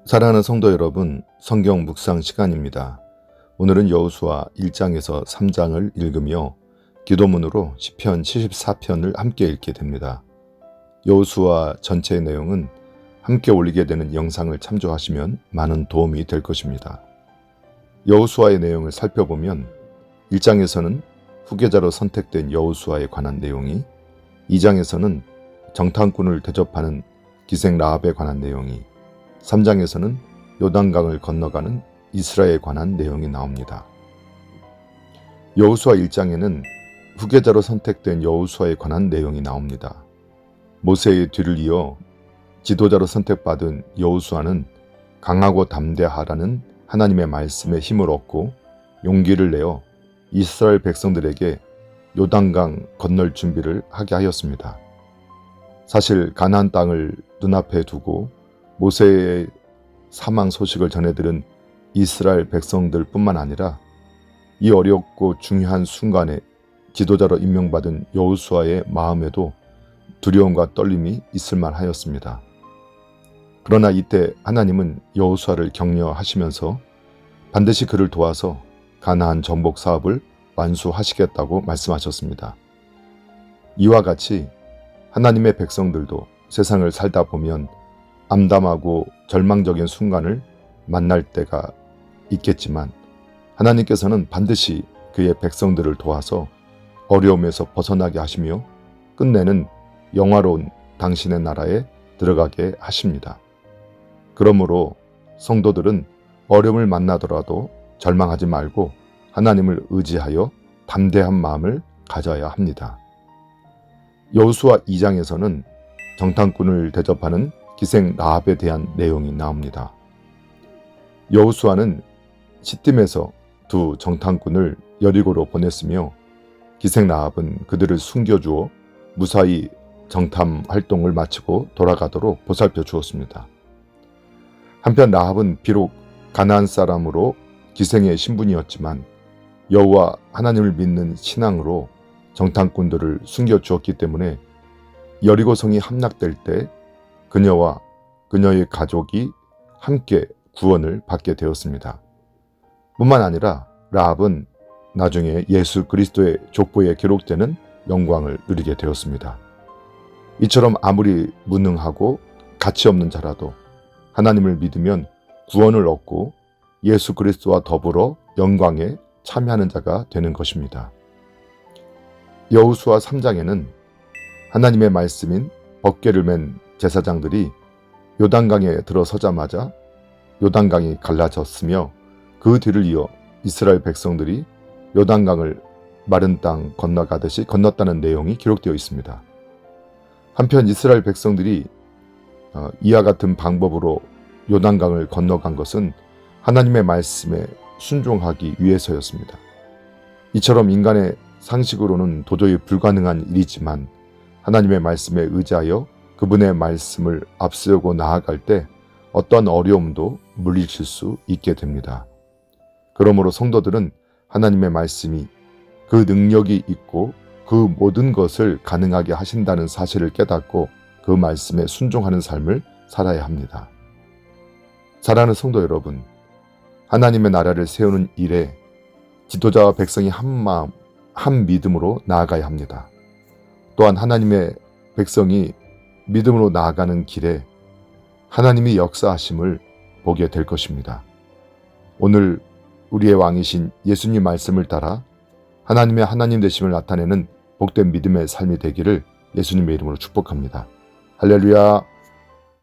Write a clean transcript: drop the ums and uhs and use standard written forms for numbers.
사랑하는 성도 여러분, 성경 묵상 시간입니다. 오늘은 여호수아 1장에서 3장을 읽으며 기도문으로 시편 74편을 함께 읽게 됩니다. 여호수아 전체의 내용은 함께 올리게 되는 영상을 참조하시면 많은 도움이 될 것입니다. 여호수아의 내용을 살펴보면 1장에서는 후계자로 선택된 여호수아에 관한 내용이, 2장에서는 정탐꾼을 대접하는 기생 라합에 관한 내용이, 3장에서는 요단강을 건너가는 이스라엘에 관한 내용이 나옵니다. 여호수아 1장에는 후계자로 선택된 여호수아에 관한 내용이 나옵니다. 모세의 뒤를 이어 지도자로 선택받은 여호수아는 강하고 담대하라는 하나님의 말씀에 힘을 얻고 용기를 내어 이스라엘 백성들에게 요단강 건널 준비를 하게 하였습니다. 사실 가나안 땅을 눈앞에 두고 모세의 사망 소식을 전해들은 이스라엘 백성들 뿐만 아니라 이 어렵고 중요한 순간에 지도자로 임명받은 여호수아의 마음에도 두려움과 떨림이 있을 만하였습니다. 그러나 이때 하나님은 여호수아를 격려하시면서 반드시 그를 도와서 가나안 정복 사업을 완수하시겠다고 말씀하셨습니다. 이와 같이 하나님의 백성들도 세상을 살다 보면 암담하고 절망적인 순간을 만날 때가 있겠지만 하나님께서는 반드시 그의 백성들을 도와서 어려움에서 벗어나게 하시며 끝내는 영화로운 당신의 나라에 들어가게 하십니다. 그러므로 성도들은 어려움을 만나더라도 절망하지 말고 하나님을 의지하여 담대한 마음을 가져야 합니다. 여호수아 2장에서는 정탐꾼을 대접하는 기생 라합에 대한 내용이 나옵니다. 여호수아는 시딤에서 두 정탐꾼을 여리고로 보냈으며 기생 라합은 그들을 숨겨주어 무사히 정탐 활동을 마치고 돌아가도록 보살펴 주었습니다. 한편 라합은 비록 가나안 사람으로 기생의 신분이었지만 여호와 하나님을 믿는 신앙으로 정탐꾼들을 숨겨주었기 때문에 여리고성이 함락될 때 그녀와 그녀의 가족이 함께 구원을 받게 되었습니다. 뿐만 아니라 라합은 나중에 예수 그리스도의 족보에 기록되는 영광을 누리게 되었습니다. 이처럼 아무리 무능하고 가치 없는 자라도 하나님을 믿으면 구원을 얻고 예수 그리스도와 더불어 영광에 참여하는 자가 되는 것입니다. 여호수아 3장에는 하나님의 말씀인 법궤를 맨 제사장들이 요단강에 들어서자마자 요단강이 갈라졌으며 그 뒤를 이어 이스라엘 백성들이 요단강을 마른 땅 건너가듯이 건넜다는 내용이 기록되어 있습니다. 한편 이스라엘 백성들이 이와 같은 방법으로 요단강을 건너간 것은 하나님의 말씀에 순종하기 위해서였습니다. 이처럼 인간의 상식으로는 도저히 불가능한 일이지만 하나님의 말씀에 의지하여 그분의 말씀을 앞세우고 나아갈 때 어떤 어려움도 물리칠 수 있게 됩니다. 그러므로 성도들은 하나님의 말씀이 그 능력이 있고 그 모든 것을 가능하게 하신다는 사실을 깨닫고 그 말씀에 순종하는 삶을 살아야 합니다. 사랑하는 성도 여러분, 하나님의 나라를 세우는 일에 지도자와 백성이 한 마음, 한 믿음으로 나아가야 합니다. 또한 하나님의 백성이 믿음으로 나아가는 길에 하나님이 역사하심을 보게 될 것입니다. 오늘 우리의 왕이신 예수님 말씀을 따라 하나님의 하나님 되심을 나타내는 복된 믿음의 삶이 되기를 예수님의 이름으로 축복합니다. 할렐루야.